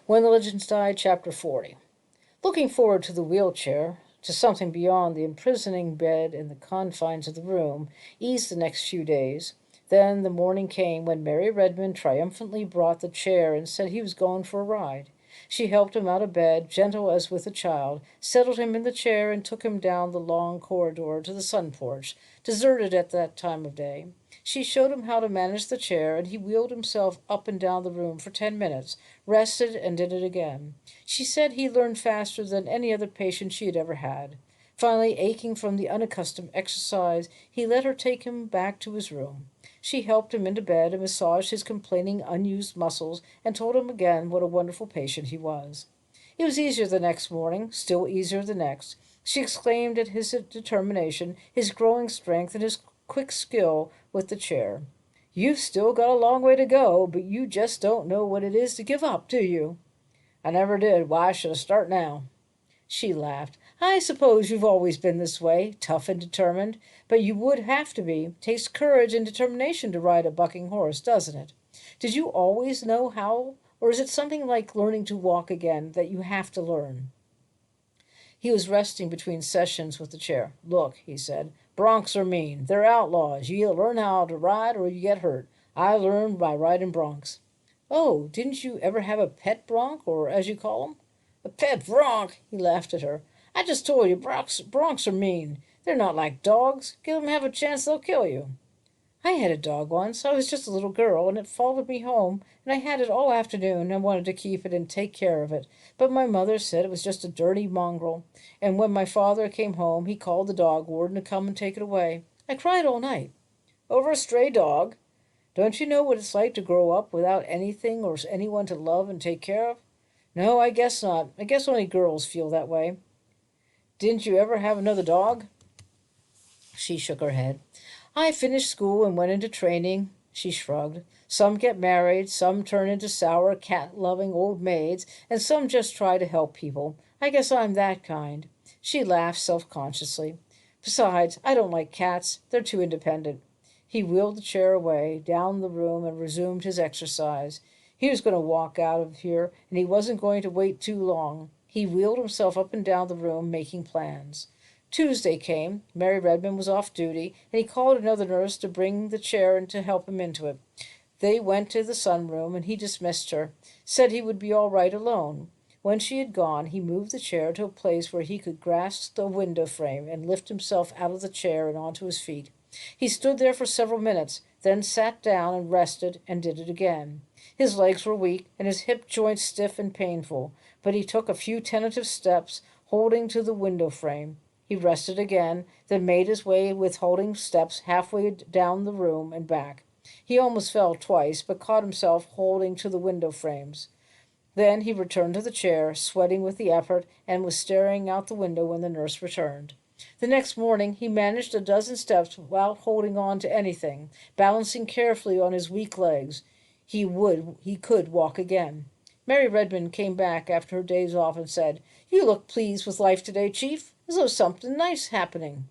When the Legends Died, Chapter 40. Looking forward to the wheelchair, to something beyond the imprisoning bed and the confines of the room, eased the next few days. Then the morning came when Mary Redmond triumphantly brought the chair and said he was going for a ride. She helped him out of bed, gentle as with a child, settled him in the chair, and took him down the long corridor to the sun porch, deserted at that time of day. She showed him how to manage the chair, and he wheeled himself up and down the room for 10 minutes, rested, and did it again. She said he learned faster than any other patient she had ever had. Finally, aching from the unaccustomed exercise, he let her take him back to his room. She helped him into bed and massaged his complaining unused muscles and told him again what a wonderful patient he was. It was easier the next morning, still easier the next. She exclaimed at his determination, his growing strength, and his quick skill with the chair. "You've still got a long way to go, but you just don't know what it is to give up, do you?" "I never did. Why should I start now?" She laughed. "I suppose you've always been this way, tough and determined, but you would have to be. Takes courage and determination to ride a bucking horse, doesn't it? Did you always know how, or is it something like learning to walk again that you have to learn?" He was resting between sessions with the chair. "Look," he said, "broncs are mean. They're outlaws. You either learn how to ride or you get hurt. I learned by riding broncs." "Oh, didn't you ever have a pet bronc, or as you call 'em?" "A pet bronc!" He laughed at her. "I just told you broncs are mean. They're not like dogs. Give 'em half a chance, they'll kill you." "I had a dog once. I was just a little girl, and it followed me home, and I had it all afternoon and wanted to keep it and take care of it. But my mother said it was just a dirty mongrel, and when my father came home, he called the dog warden to come and take it away. I cried all night." "Over a stray dog? Don't you know what it's like to grow up without anything or anyone to love and take care of?" "No, I guess not. I guess only girls feel that way." "Didn't you ever have another dog?" She shook her head. "I finished school and went into training." She shrugged. "Some get married, some turn into sour, cat-loving old maids, and some just try to help people. I guess I'm that kind." She laughed self-consciously. "Besides, I don't like cats. They're too independent." He wheeled the chair away, down the room, and resumed his exercise. He was going to walk out of here, and he wasn't going to wait too long. He wheeled himself up and down the room, making plans. Tuesday came. Mary Redmond was off duty, and he called another nurse to bring the chair and to help him into it. They went to the sunroom, and he dismissed her, said he would be all right alone. When she had gone, he moved the chair to a place where he could grasp the window frame and lift himself out of the chair and onto his feet. He stood there for several minutes, then sat down and rested and did it again. His legs were weak and his hip joints stiff and painful, but he took a few tentative steps, holding to the window frame. He rested again, then made his way with holding steps halfway down the room and back. He almost fell twice, but caught himself holding to the window frames. Then he returned to the chair, sweating with the effort, and was staring out the window when the nurse returned. The next morning he managed a dozen steps without holding on to anything, balancing carefully on his weak legs. He could walk again. Mary Redmond came back after her days off and said, "You look pleased with life today, Chief, as though something nice happening."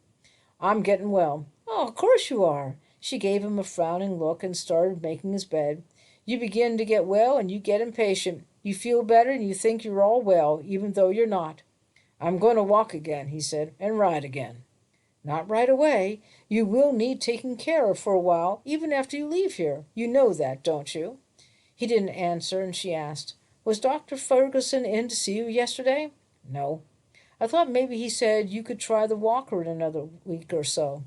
"I'm getting well." "Oh, of course you are." She gave him a frowning look and started making his bed. "You begin to get well and you get impatient. You feel better and you think you're all well, even though you're not." "I'm going to walk again," he said, "and ride again." "Not right away. You will need taking care of for a while, even after you leave here. You know that, don't you?" He didn't answer, and she asked, "Was Dr. Ferguson in to see you yesterday?" "No." "I thought maybe he said you could try the walker in another week or so."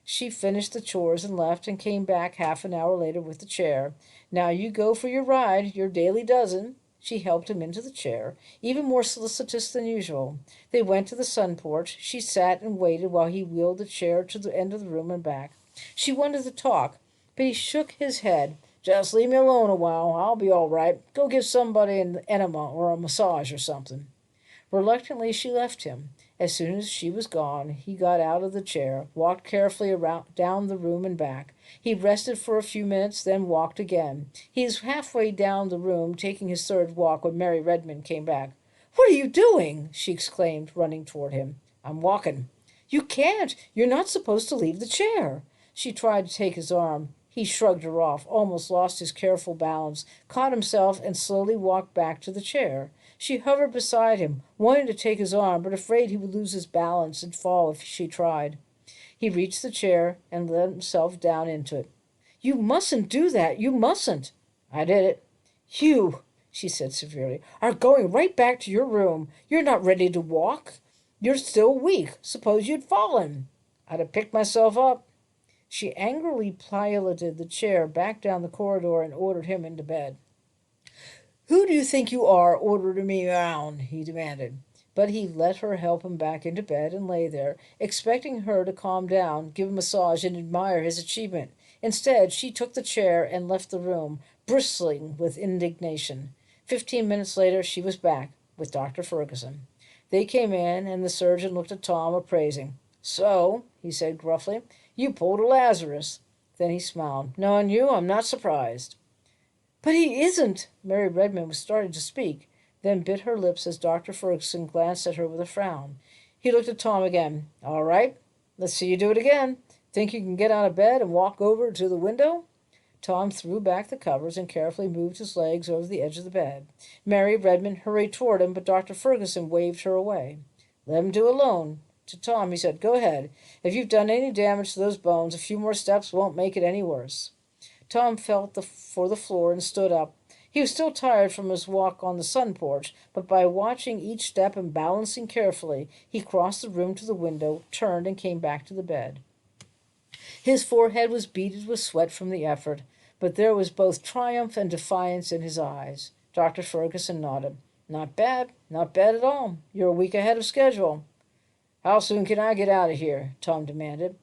She finished the chores and left, and came back half an hour later with the chair. "Now you go for your ride, your daily dozen." She helped him into the chair, even more solicitous than usual. They went to the sun porch. She sat and waited while he wheeled the chair to the end of the room and back. She wanted to talk, but he shook his head. "Just leave me alone a while. I'll be all right. Go give somebody an enema or a massage or something." Reluctantly she left him. As soon as she was gone, he got out of the chair, walked carefully down the room and back. He rested for a few minutes, then walked again. He was halfway down the room, taking his third walk, when Mary Redmond came back. "What are you doing?" she exclaimed, running toward him. "I'm walking." "You can't. You're not supposed to leave the chair." She tried to take his arm. He shrugged her off, almost lost his careful balance, caught himself, and slowly walked back to the chair. She hovered beside him, wanting to take his arm, but afraid he would lose his balance and fall if she tried. He reached the chair and let himself down into it. "You mustn't do that. You mustn't." "I did it." "You," she said severely, "are going right back to your room. You're not ready to walk. You're still weak. Suppose you'd fallen." "I'd have picked myself up." She angrily piloted the chair back down the corridor and ordered him into bed. "Who do you think you are, ordering me around?" he demanded. But he let her help him back into bed and lay there, expecting her to calm down, give a massage, and admire his achievement. Instead, she took the chair and left the room, bristling with indignation. 15 minutes later, she was back with Dr. Ferguson. They came in, and the surgeon looked at Tom, appraising. "So," he said gruffly, "you pulled a Lazarus." Then he smiled. "Knowing you, I'm not surprised." "But he isn't." Mary Redmond was starting to speak, then bit her lips as Dr. Ferguson glanced at her with a frown. He looked at Tom again. "All right, let's see you do it again. Think you can get out of bed and walk over to the window?" Tom threw back the covers and carefully moved his legs over the edge of the bed. Mary Redmond hurried toward him, but Dr. Ferguson waved her away. "Let him do it alone." To Tom, he said, "Go ahead. If you've done any damage to those bones, a few more steps won't make it any worse." Tom felt for the floor and stood up. He was still tired from his walk on the sun porch, but by watching each step and balancing carefully, he crossed the room to the window, turned, and came back to the bed. His forehead was beaded with sweat from the effort, but there was both triumph and defiance in his eyes. Dr. Ferguson nodded. "Not bad. Not bad at all. You're a week ahead of schedule." "How soon can I get out of here?" Tom demanded.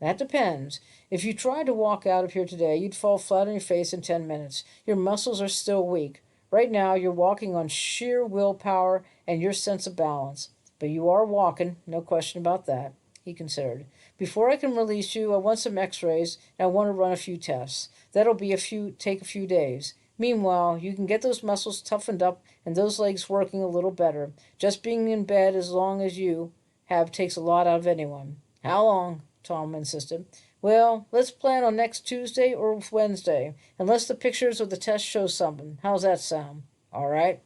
"That depends. If you tried to walk out of here today, you'd fall flat on your face in 10 minutes. Your muscles are still weak. Right now, you're walking on sheer willpower and your sense of balance. But you are walking, no question about that." He considered. "Before I can release you, I want some x-rays, and I want to run a few tests. That'll take a few days. Meanwhile, you can get those muscles toughened up and those legs working a little better. Just being in bed as long as you have takes a lot out of anyone." "How long?" Tom insisted. "Well, let's plan on next Tuesday or Wednesday, unless the pictures or the test show something. How's that sound?" "All right."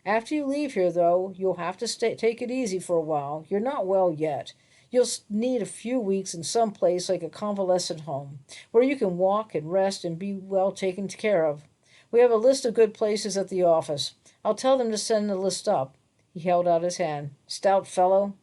"After you leave here, though, you'll have to take it easy for a while. You're not well yet. You'll need a few weeks in some place like a convalescent home, where you can walk and rest and be well taken care of. We have a list of good places at the office. I'll tell them to send the list up." He held out his hand. "Stout fellow."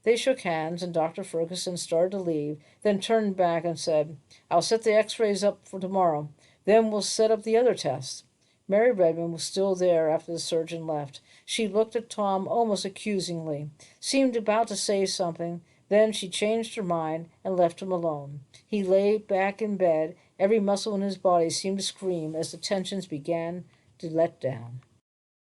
They shook hands, and Dr. Ferguson started to leave, then turned back and said, "I'll set the x-rays up for tomorrow. Then we'll set up the other tests." Mary Redmond was still there after the surgeon left. She looked at Tom almost accusingly, seemed about to say something. Then she changed her mind and left him alone. He lay back in bed. Every muscle in his body seemed to scream as the tensions began to let down.